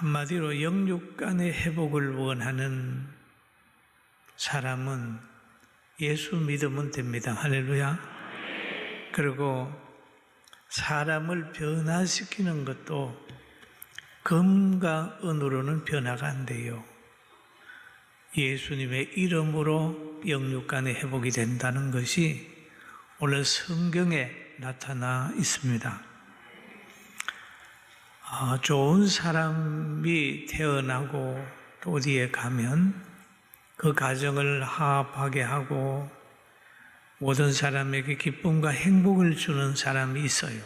한마디로 영육 간의 회복을 원하는 사람은 예수 믿으면 됩니다. 할렐루야. 그리고 사람을 변화시키는 것도 금과 은으로는 변화가 안 돼요. 예수님의 이름으로 영육 간의 회복이 된다는 것이 오늘 성경에 나타나 있습니다. 좋은 사람이 태어나고 또 어디에 가면 그 가정을 화합하게 하고 모든 사람에게 기쁨과 행복을 주는 사람이 있어요.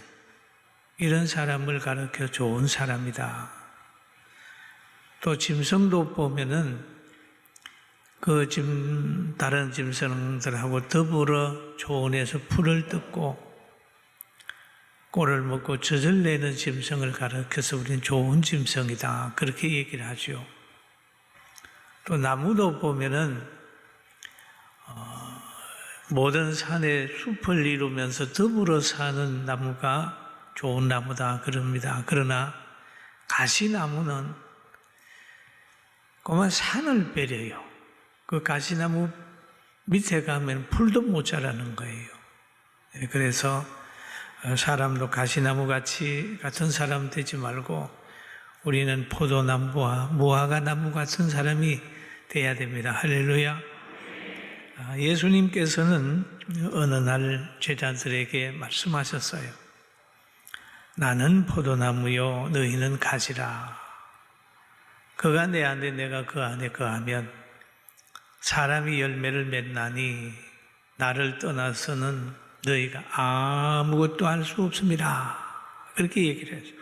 이런 사람을 가르쳐 좋은 사람이다. 또 짐승도 보면은 다른 짐승들하고 더불어 조언해서 풀을 뜯고 꼴을 먹고 젖을 내는 짐승을 가르쳐서 우리는 좋은 짐승이다. 그렇게 얘기를 하죠. 또 나무도 보면은 모든 산에 숲을 이루면서 더불어 사는 나무가 좋은 나무다 그럽니다. 그러나 가시나무는 그만 산을 배려요. 그 가시나무 밑에 가면 풀도 못 자라는 거예요. 그래서 사람도 가시나무 같은 사람 되지 말고 우리는 포도나무와 무화과 나무 같은 사람이 돼야 됩니다. 할렐루야. 예수님께서는 어느 날 제자들에게 말씀하셨어요. 나는 포도나무요 너희는 가지라. 그가 내 안에 내가 그 안에 거하면 사람이 열매를 맺나니 나를 떠나서는 너희가 아무것도 할 수 없습니다. 그렇게 얘기를 했어요.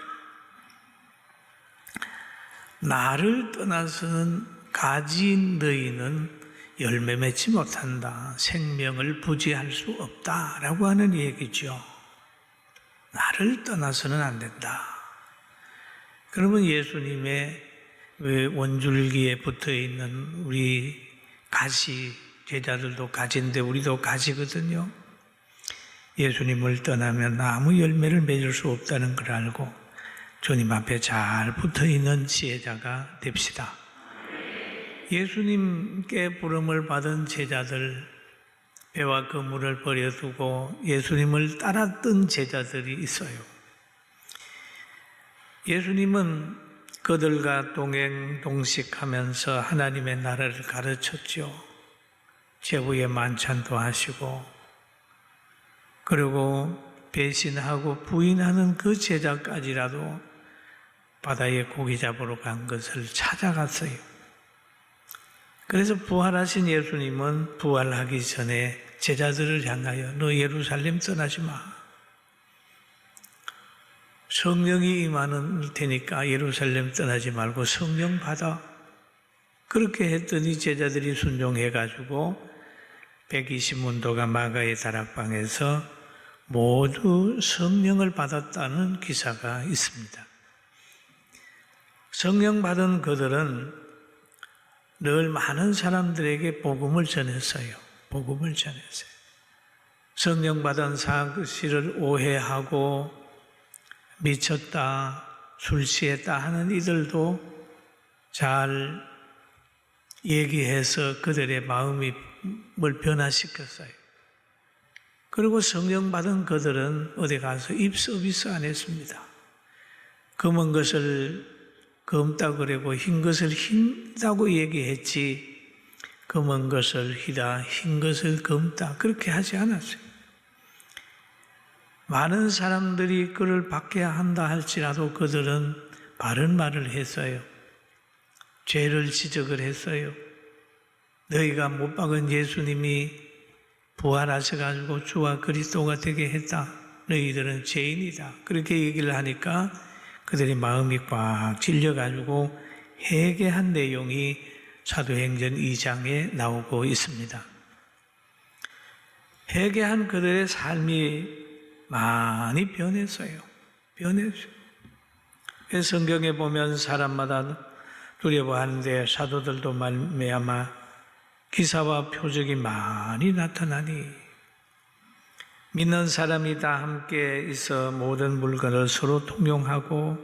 나를 떠나서는 가진 너희는 열매 맺지 못한다. 생명을 부지할 수 없다라고 하는 얘기죠. 나를 떠나서는 안 된다. 그러면 예수님의 원줄기에 붙어있는 우리 가시, 제자들도 가지인데 우리도 가지거든요. 예수님을 떠나면 아무 열매를 맺을 수 없다는 걸 알고 주님 앞에 잘 붙어있는 지혜자가 됩시다. 예수님께 부름을 받은 제자들, 배와 그물을 버려두고 예수님을 따랐던 제자들이 있어요. 예수님은 그들과 동행동식하면서 하나님의 나라를 가르쳤죠. 제부의 만찬도 하시고 그리고 배신하고 부인하는 그 제자까지라도 바다에 고기 잡으러 간 것을 찾아갔어요. 그래서 부활하신 예수님은 부활하기 전에 제자들을 향하여 너 예루살렘 떠나지 마. 성령이 임하는 테니까 예루살렘 떠나지 말고 성령 받아. 그렇게 했더니 제자들이 순종해가지고 120문도가 마가의 다락방에서 모두 성령을 받았다는 기사가 있습니다. 성령 받은 그들은 늘 많은 사람들에게 복음을 전했어요. 복음을 전했어요. 성령 받은 사실을 오해하고 미쳤다, 술 취했다 하는 이들도 잘 얘기해서 그들의 마음을 변화시켰어요. 그리고 성령 받은 그들은 어디 가서 입 서비스 안 했습니다. 검은 것을 검다 그러고 흰 것을 흰다고 얘기했지 검은 것을 희다, 흰 것을 검다 그렇게 하지 않았어요. 많은 사람들이 그를 박해야 한다 할지라도 그들은 바른 말을 했어요. 죄를 지적을 했어요. 너희가 못 박은 예수님이 부활하셔가지고 주와 그리스도가 되게 했다. 너희들은 죄인이다. 그렇게 얘기를 하니까 그들의 마음이 꽉 찔려가지고 회개한 내용이 사도행전 2장에 나오고 있습니다. 회개한 그들의 삶이 많이 변했어요. 변했어요. 그래서 성경에 보면 사람마다 두려워하는데 사도들도 말미암아 기사와 표적이 많이 나타나니 믿는 사람이 다 함께 있어 모든 물건을 서로 통용하고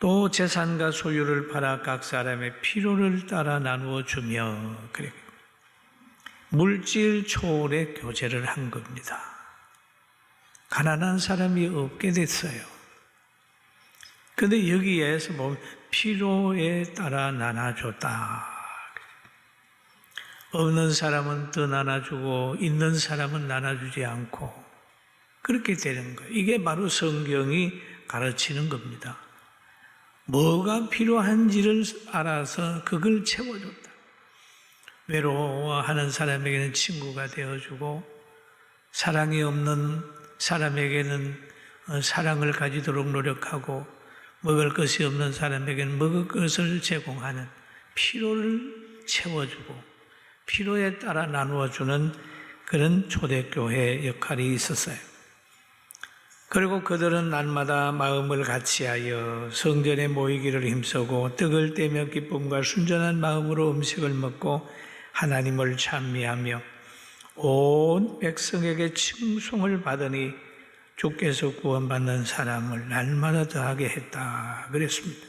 또 재산과 소유를 팔아 각 사람의 필요를 따라 나누어 주며 그래 물질 초월의 교제를 한 겁니다. 가난한 사람이 없게 됐어요. 그런데 여기에서 보면 필요에 따라 나눠줬다. 없는 사람은 더 나눠주고 있는 사람은 나눠주지 않고 그렇게 되는 거예요. 이게 바로 성경이 가르치는 겁니다. 뭐가 필요한지를 알아서 그걸 채워줬다. 외로워하는 사람에게는 친구가 되어주고 사랑이 없는 사람에게는 사랑을 가지도록 노력하고 먹을 것이 없는 사람에게는 먹을 것을 제공하는 필요를 채워주고 필요에 따라 나누어주는 그런 초대교회 역할이 있었어요. 그리고 그들은 날마다 마음을 같이하여 성전에 모이기를 힘쓰고 떡을 떼며 기쁨과 순전한 마음으로 음식을 먹고 하나님을 찬미하며 온 백성에게 칭송을 받으니 주께서 구원받는 사람을 날마다 더하게 했다 그랬습니다.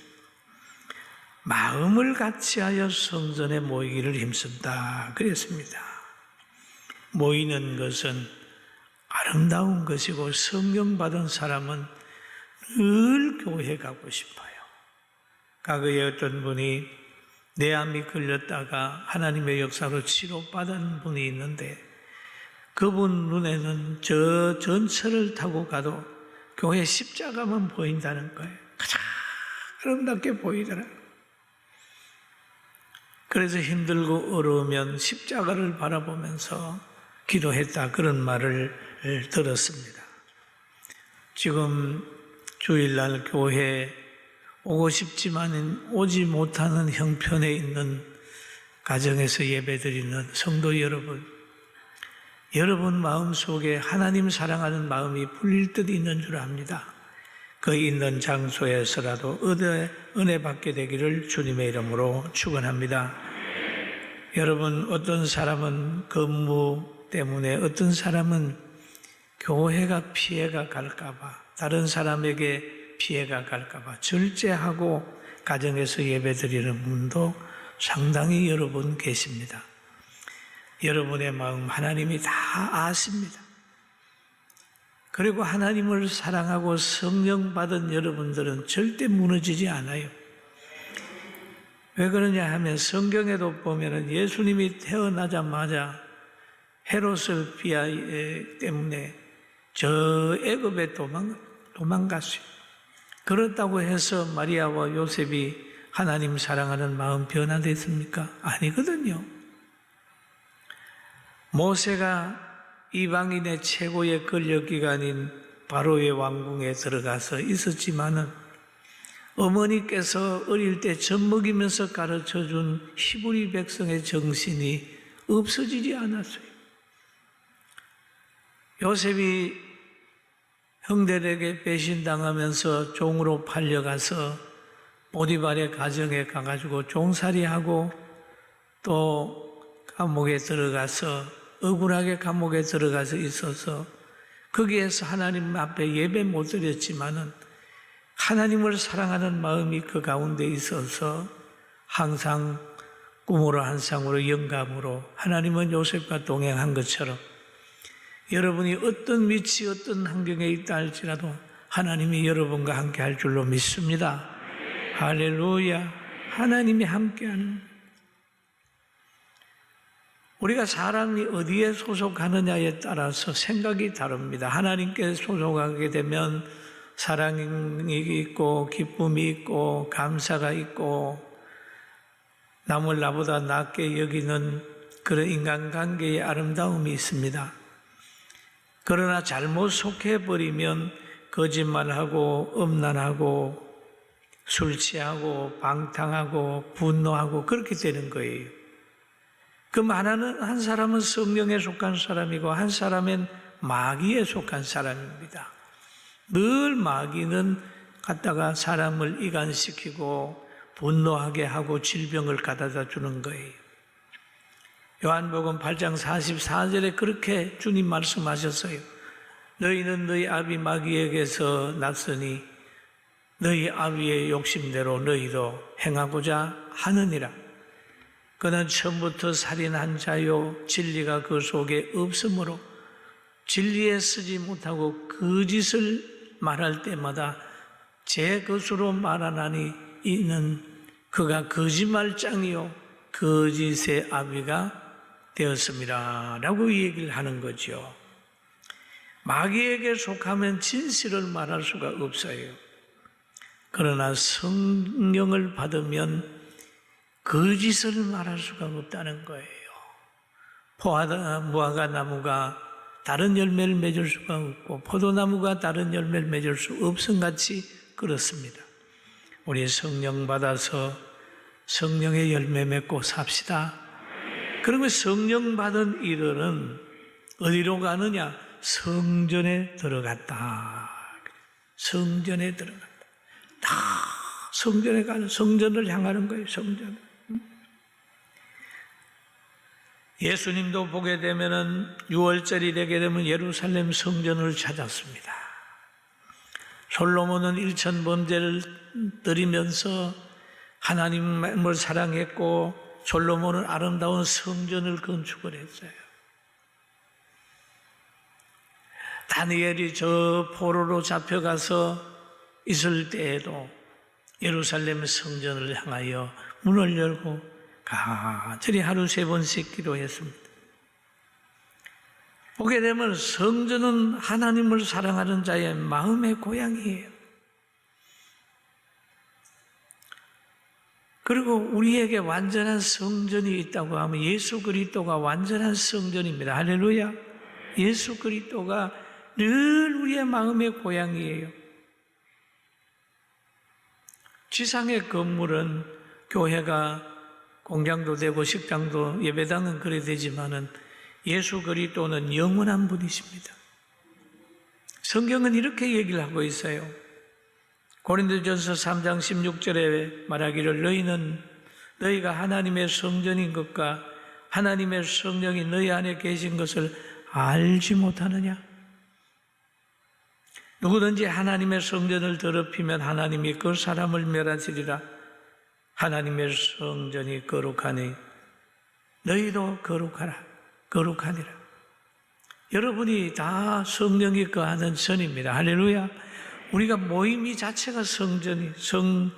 마음을 같이하여 성전에 모이기를 힘쓴다 그랬습니다. 모이는 것은 아름다운 것이고 성령 받은 사람은 늘 교회 가고 싶어요. 과거에 어떤 분이 뇌암이 걸렸다가 하나님의 역사로 치료받은 분이 있는데 그분 눈에는 저 전철을 타고 가도 교회 십자가만 보인다는 거예요. 가장 아름답게 보이더라고요. 그래서 힘들고 어려우면 십자가를 바라보면서 기도했다 그런 말을 들었습니다. 지금 주일날 교회에 오고 싶지만 오지 못하는 형편에 있는 가정에서 예배드리는 성도 여러분, 여러분 마음속에 하나님 사랑하는 마음이 풀릴 듯 있는 줄 압니다. 그 있는 장소에서라도 은혜 받게 되기를 주님의 이름으로 축원합니다. 여러분, 어떤 사람은 근무 때문에, 어떤 사람은 교회가 피해가 갈까봐, 다른 사람에게 피해가 갈까봐 절제하고 가정에서 예배드리는 분도 상당히 여러분 계십니다. 여러분의 마음 하나님이 다 아십니다. 그리고 하나님을 사랑하고 성령 받은 여러분들은 절대 무너지지 않아요. 왜 그러냐 하면 성경에도 보면은 예수님이 태어나자마자 헤롯을 비하 때문에 저 애굽에 도망갔어요. 그렇다고 해서 마리아와 요셉이 하나님 사랑하는 마음 변화됐습니까? 아니거든요. 모세가 이방인의 최고의 권력기관인 바로의 왕궁에 들어가서 있었지만은 어머니께서 어릴 때 젖 먹이면서 가르쳐준 히브리 백성의 정신이 없어지지 않았어요. 요셉이 형들에게 배신당하면서 종으로 팔려가서 보디발의 가정에 가가지고 종살이하고 또 감옥에 들어가서 억울하게 감옥에 들어가서 있어서 거기에서 하나님 앞에 예배 못 드렸지만은 하나님을 사랑하는 마음이 그 가운데 있어서 항상 꿈으로 한 쌍으로 영감으로 하나님은 요셉과 동행한 것처럼 여러분이 어떤 위치 어떤 환경에 있다 할지라도 하나님이 여러분과 함께 할 줄로 믿습니다. 할렐루야. 하나님이 함께하는 우리가 사람이 어디에 소속하느냐에 따라서 생각이 다릅니다. 하나님께 소속하게 되면 사랑이 있고 기쁨이 있고 감사가 있고 남을 나보다 낫게 여기는 그런 인간관계의 아름다움이 있습니다. 그러나 잘못 속해버리면 거짓말하고 음란하고 술 취하고 방탕하고 분노하고 그렇게 되는 거예요. 그럼 한 사람은 성령에 속한 사람이고 한 사람은 마귀에 속한 사람입니다. 늘 마귀는 갖다가 사람을 이간시키고 분노하게 하고 질병을 가져다 주는 거예요. 요한복음 8장 44절에 그렇게 주님 말씀하셨어요. 너희는 너희 아비 마귀에게서 났으니 너희 아비의 욕심대로 너희도 행하고자 하느니라. 그는 처음부터 살인한 자요 진리가 그 속에 없으므로 진리에 서지 못하고 거짓을 말할 때마다 제 것으로 말하나니 이는 그가 거짓말장이요 거짓의 아비가 되었습니다 라고 얘기를 하는 거죠. 마귀에게 속하면 진실을 말할 수가 없어요. 그러나 성령을 받으면 거짓을 말할 수가 없다는 거예요. 무화과 나무가 다른 열매를 맺을 수가 없고 포도나무가 다른 열매를 맺을 수 없음 같이 그렇습니다. 우리 성령 받아서 성령의 열매 맺고 삽시다. 그러면 성령 받은 이들은 어디로 가느냐? 성전에 들어갔다. 성전에 들어갔다. 다 성전에 가는, 성전을 향하는 거예요. 성전. 예수님도 보게 되면은 6월절이 되게 되면 예루살렘 성전을 찾았습니다. 솔로몬은 1000번제를 드리면서 하나님을 사랑했고 솔로몬은 아름다운 성전을 건축을 했어요. 다니엘이 저 포로로 잡혀가서 있을 때에도 예루살렘 성전을 향하여 문을 열고 간절히 하루 3번씩 기도했습니다. 보게 되면 성전은 하나님을 사랑하는 자의 마음의 고향이에요. 그리고 우리에게 완전한 성전이 있다고 하면 예수 그리스도가 완전한 성전입니다. 할렐루야. 예수 그리스도가 늘 우리의 마음의 고향이에요. 지상의 건물은 교회가 공장도 되고 식당도 예배당은 그래 되지만은 예수 그리스도는 영원한 분이십니다. 성경은 이렇게 얘기를 하고 있어요. 고린도전서 3장 16절에 말하기를 너희가 하나님의 성전인 것과 하나님의 성령이 너희 안에 계신 것을 알지 못하느냐? 누구든지 하나님의 성전을 더럽히면 하나님이 그 사람을 멸하시리라. 하나님의 성전이 거룩하니 너희도 거룩하니라. 여러분이 다 성령이 거하는 전입니다. 할렐루야. 우리가 모임이 자체가 성교회입니다.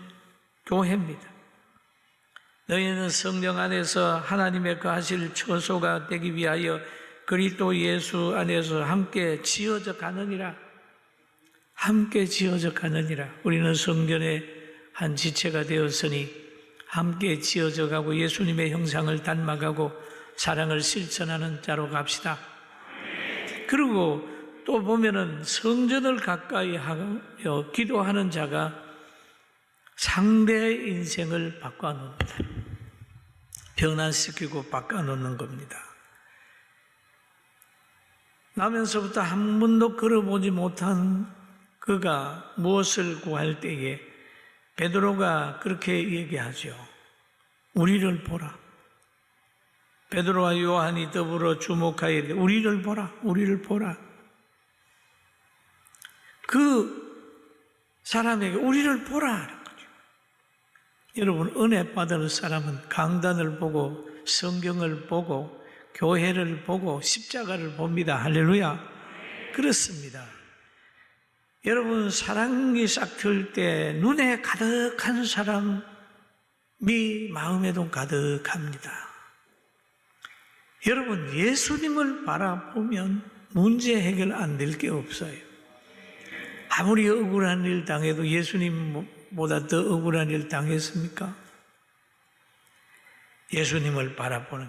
너희는 성령 안에서 하나님의 거하실 처소가 되기 위하여 그리스도 예수 안에서 함께 지어져 가느니라. 함께 지어져 가느니라. 우리는 성전의 한 지체가 되었으니 함께 지어져 가고 예수님의 형상을 닮아가고 사랑을 실천하는 자로 갑시다. 그리고 또 보면은 성전을 가까이 하며 기도하는 자가 상대의 인생을 바꿔놓는다. 변화시키고 바꿔놓는 겁니다. 나면서부터 한 번도 걸어보지 못한 그가 무엇을 구할 때에 베드로가 그렇게 얘기하죠. 우리를 보라. 베드로와 요한이 더불어 주목하여 이르되 우리를 보라. 우리를 보라. 그 사람에게 우리를 보라. 여러분, 은혜 받을 사람은 강단을 보고 성경을 보고 교회를 보고 십자가를 봅니다. 할렐루야. 그렇습니다. 여러분, 사랑이 싹 틀 때 눈에 가득한 사람이 마음에도 가득합니다. 여러분, 예수님을 바라보면 문제 해결 안 될 게 없어요. 아무리 억울한 일 당해도 예수님보다 더 억울한 일 당했습니까? 예수님을 바라보는,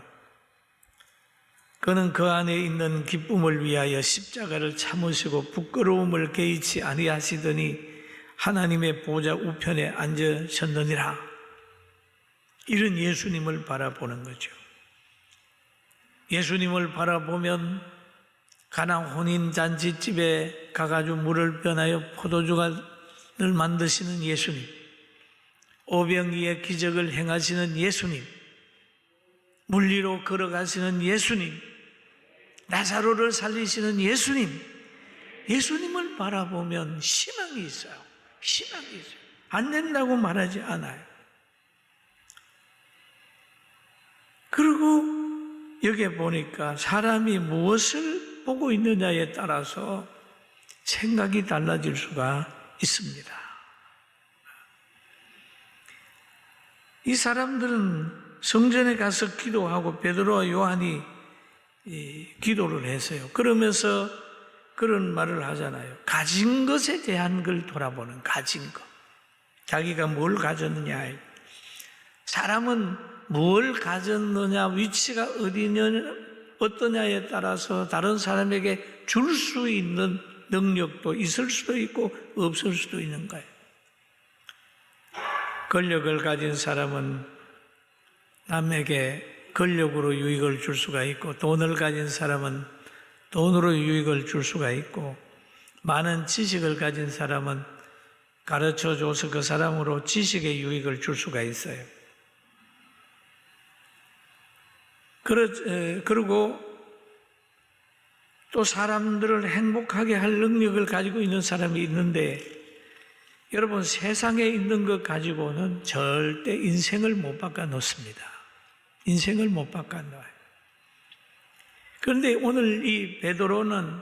그는 그 안에 있는 기쁨을 위하여 십자가를 참으시고 부끄러움을 개의치 아니하시더니 하나님의 보좌 우편에 앉으셨느니라. 이런 예수님을 바라보는 거죠. 예수님을 바라보면 가나 혼인잔치집에 가가지고 물을 변하여 포도주를 만드시는 예수님, 오병이의 기적을 행하시는 예수님, 물리로 걸어가시는 예수님, 나사로를 살리시는 예수님, 예수님을 바라보면 희망이 있어요. 희망이 있어요. 안 된다고 말하지 않아요. 그리고 여기에 보니까 사람이 무엇을 보고 있느냐에 따라서 생각이 달라질 수가 있습니다. 이 사람들은 성전에 가서 기도하고 베드로와 요한이 기도를 했어요. 그러면서 그런 말을 하잖아요. 가진 것에 대한 걸 돌아보는, 가진 것. 자기가 뭘 가졌느냐. 사람은 뭘 가졌느냐, 위치가 어떠냐에 따라서 다른 사람에게 줄 수 있는 능력도 있을 수도 있고 없을 수도 있는 거예요. 권력을 가진 사람은 남에게 권력으로 유익을 줄 수가 있고, 돈을 가진 사람은 돈으로 유익을 줄 수가 있고, 많은 지식을 가진 사람은 가르쳐줘서 그 사람으로 지식의 유익을 줄 수가 있어요. 그리고 또 사람들을 행복하게 할 능력을 가지고 있는 사람이 있는데, 여러분, 세상에 있는 것 가지고는 절대 인생을 못 바꿔놓습니다. 인생을 못 바꿔놓아요. 그런데 오늘 이 베드로는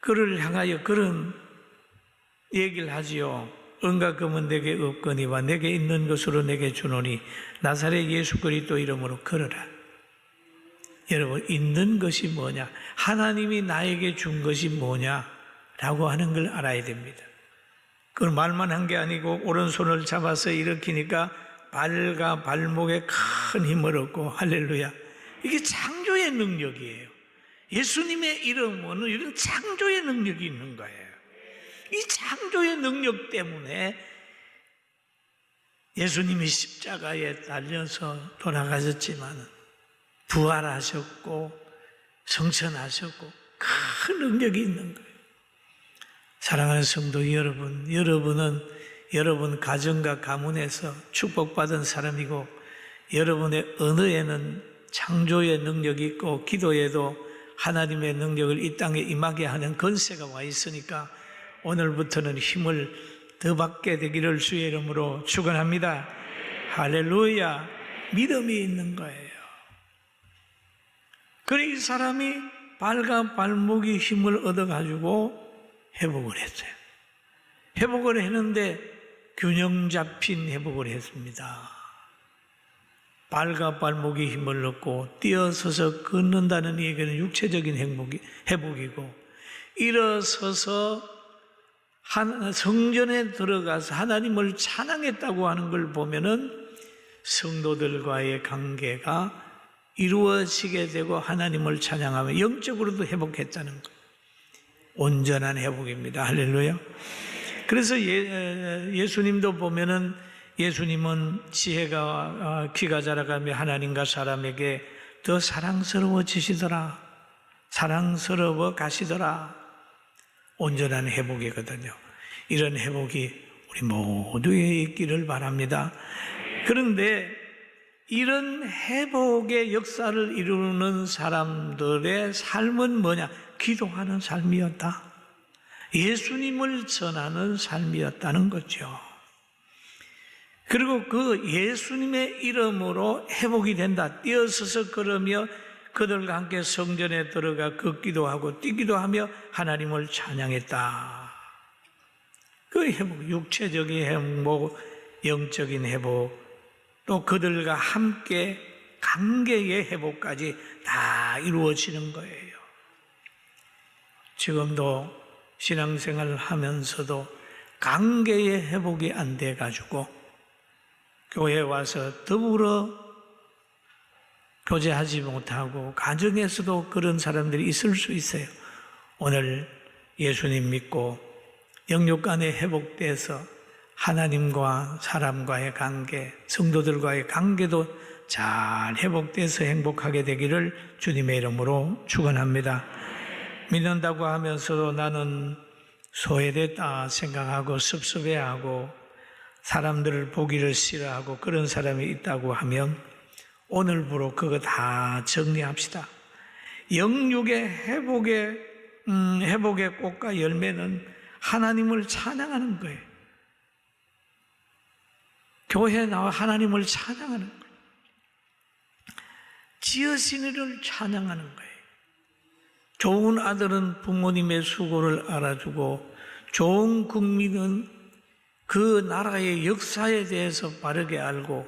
그를 향하여 그런 얘기를 하지요. 은과 금은 내게 없거니와 내게 있는 것으로 내게 주노니 나사렛 예수 그리스도 이름으로 걸어라. 여러분, 있는 것이 뭐냐? 하나님이 나에게 준 것이 뭐냐라고 하는 걸 알아야 됩니다. 그건 말만 한 게 아니고 오른손을 잡아서 일으키니까 발과 발목에 큰 힘을 얻고, 할렐루야. 이게 창조의 능력이에요. 예수님의 이름은 이런 창조의 능력이 있는 거예요. 이 창조의 능력 때문에 예수님이 십자가에 달려서 돌아가셨지만 부활하셨고 성천하셨고 큰 능력이 있는 거예요. 사랑하는 성도 여러분, 여러분은 여러분 가정과 가문에서 축복받은 사람이고, 여러분의 언어에는 창조의 능력이 있고, 기도에도 하나님의 능력을 이 땅에 임하게 하는 권세가 와 있으니까 오늘부터는 힘을 더 받게 되기를 주의 이름으로 축원합니다. 할렐루야. 믿음이 있는 거예요. 그래 이 사람이 발과 발목이 힘을 얻어가지고 회복을 했어요. 회복을 했는데 균형 잡힌 회복을 했습니다. 발과 발목이 힘을 얻고 뛰어서서 걷는다는 얘기는 육체적인 회복이고, 일어서서 성전에 들어가서 하나님을 찬양했다고 하는 걸 보면은 성도들과의 관계가 이루어지게 되고 하나님을 찬양하며 영적으로도 회복했다는 것. 온전한 회복입니다. 할렐루야. 그래서 예수님도 보면은 예수님은 지혜가 키가 자라가며 하나님과 사람에게 더 사랑스러워지시더라. 사랑스러워 가시더라. 온전한 회복이거든요. 이런 회복이 우리 모두에 있기를 바랍니다. 그런데 이런 회복의 역사를 이루는 사람들의 삶은 뭐냐? 기도하는 삶이었다. 예수님을 전하는 삶이었다는 거죠. 그리고 그 예수님의 이름으로 회복이 된다. 뛰어서서 걸으며 그들과 함께 성전에 들어가 걷기도 하고 뛰기도 하며 하나님을 찬양했다. 그 회복, 육체적인 회복, 영적인 회복, 또 그들과 함께 관계의 회복까지 다 이루어지는 거예요. 지금도 신앙생활을 하면서도 관계의 회복이 안 돼가지고 교회에 와서 더불어 교제하지 못하고 가정에서도 그런 사람들이 있을 수 있어요. 오늘 예수님 믿고 영육 간에 회복돼서 하나님과 사람과의 관계, 성도들과의 관계도 잘 회복돼서 행복하게 되기를 주님의 이름으로 축원합니다. 믿는다고 하면서도 나는 소외됐다 생각하고 섭섭해하고 사람들을 보기를 싫어하고 그런 사람이 있다고 하면 오늘부로 그거 다 정리합시다. 영육의 회복의 꽃과 열매는 하나님을 찬양하는 거예요. 교회에 나와 하나님을 찬양하는 거예요. 지으신 이를 찬양하는 거예요. 좋은 아들은 부모님의 수고를 알아주고 좋은 국민은 그 나라의 역사에 대해서 바르게 알고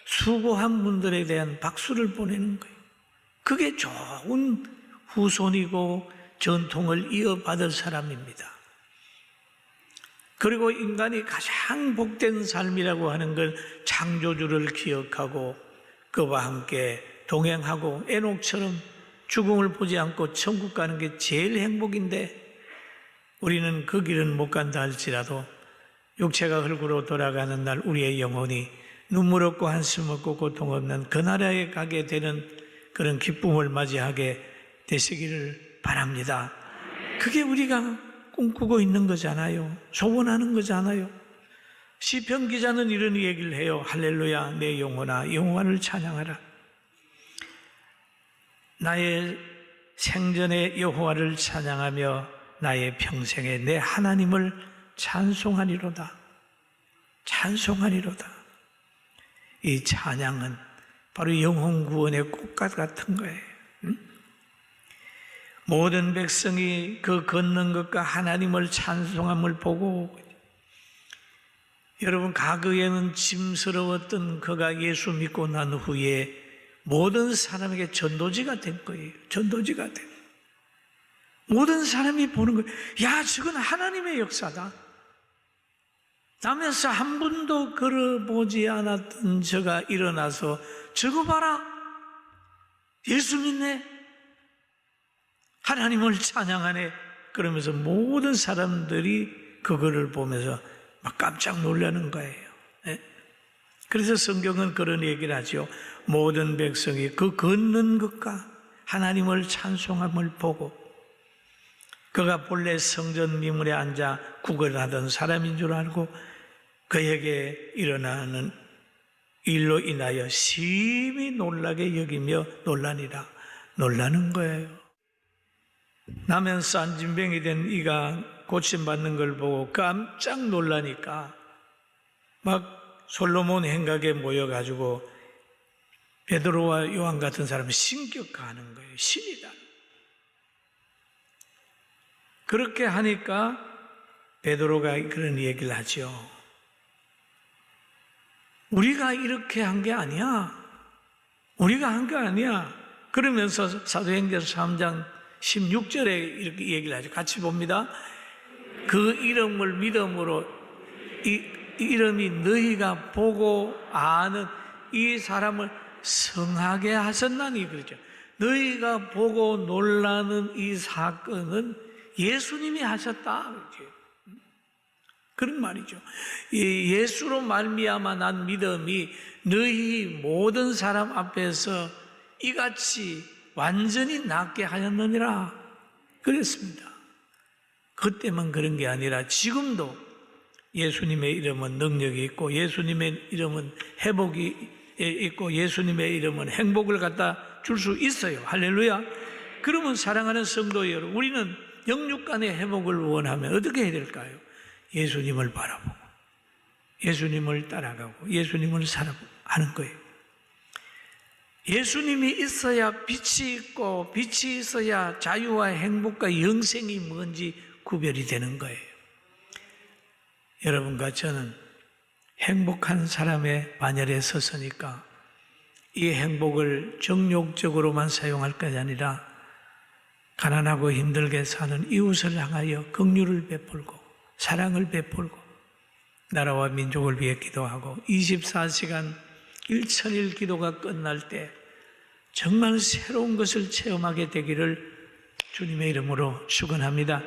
수고한 분들에 대한 박수를 보내는 거예요. 그게 좋은 후손이고 전통을 이어받을 사람입니다. 그리고 인간이 가장 복된 삶이라고 하는 걸 창조주를 기억하고 그와 함께 동행하고 에녹처럼 죽음을 보지 않고 천국 가는 게 제일 행복인데 우리는 그 길은 못 간다 할지라도 육체가 흙으로 돌아가는 날 우리의 영혼이 눈물 없고 한숨 없고 고통 없는 그 나라에 가게 되는 그런 기쁨을 맞이하게 되시기를 바랍니다. 그게 우리가 꿈꾸고 있는 거잖아요. 소원하는 거잖아요. 시편 기자는 이런 얘기를 해요. 할렐루야 내 영혼아 여호와를 찬양하라. 나의 생전에 여호와를 찬양하며 나의 평생에 내 하나님을 찬송하리로다. 찬송하리로다. 이 찬양은 바로 영혼 구원의 꽃갓 같은 거예요. 모든 백성이 그 걷는 것과 하나님을 찬송함을 보고 여러분 과거에는 짐스러웠던 그가 예수 믿고 난 후에 모든 사람에게 전도지가 된 거예요. 전도지가 된. 모든 사람이 보는 거예요. 야, 저건 하나님의 역사다. 남에서 한 번도 걸어보지 않았던 저가 일어나서 저거 봐라. 예수 믿네. 하나님을 찬양하네. 그러면서 모든 사람들이 그거를 보면서 막 깜짝 놀라는 거예요. 그래서 성경은 그런 얘기를 하죠. 모든 백성이 그 걷는 것과 하나님을 찬송함을 보고 그가 본래 성전 미문에 앉아 구걸하던 사람인 줄 알고 그에게 일어나는 일로 인하여 심히 놀라게 여기며 놀라니라. 놀라는 거예요. 나면서 안진병이 된 이가 고침받는 걸 보고 깜짝 놀라니까 막 솔로몬 행각에 모여가지고 베드로와 요한 같은 사람이 신격하는 거예요. 신이다. 그렇게 하니까 베드로가 그런 얘기를 하죠. 우리가 이렇게 한 게 아니야. 우리가 한 게 아니야. 그러면서 사도행전 3장 16절에 이렇게 얘기를 하죠. 같이 봅니다. 그 이름을 믿음으로 이 이름이 너희가 보고 아는 이 사람을 성하게 하셨나니 그러죠. 너희가 보고 놀라는 이 사건은 예수님이 하셨다 그러죠. 그런 말이죠. 예수로 말미암아 난 믿음이 너희 모든 사람 앞에서 이같이 완전히 낫게 하였느니라 그랬습니다. 그때만 그런 게 아니라 지금도 예수님의 이름은 능력이 있고 예수님의 이름은 회복이 있고 예수님의 이름은 행복을 갖다 줄 수 있어요. 할렐루야. 그러면 사랑하는 성도 여러분, 우리는 영육간의 회복을 원하면 어떻게 해야 될까요? 예수님을 바라보고 예수님을 따라가고 예수님을 사랑하는 거예요. 예수님이 있어야 빛이 있고 빛이 있어야 자유와 행복과 영생이 뭔지 구별이 되는 거예요. 여러분과 저는 행복한 사람의 반열에 섰으니까 이 행복을 정욕적으로만 사용할 것이 아니라 가난하고 힘들게 사는 이웃을 향하여 긍휼을 베풀고 사랑을 베풀고 나라와 민족을 위해 기도하고 24시간 1000일 기도가 끝날 때 정말 새로운 것을 체험하게 되기를 주님의 이름으로 축원합니다.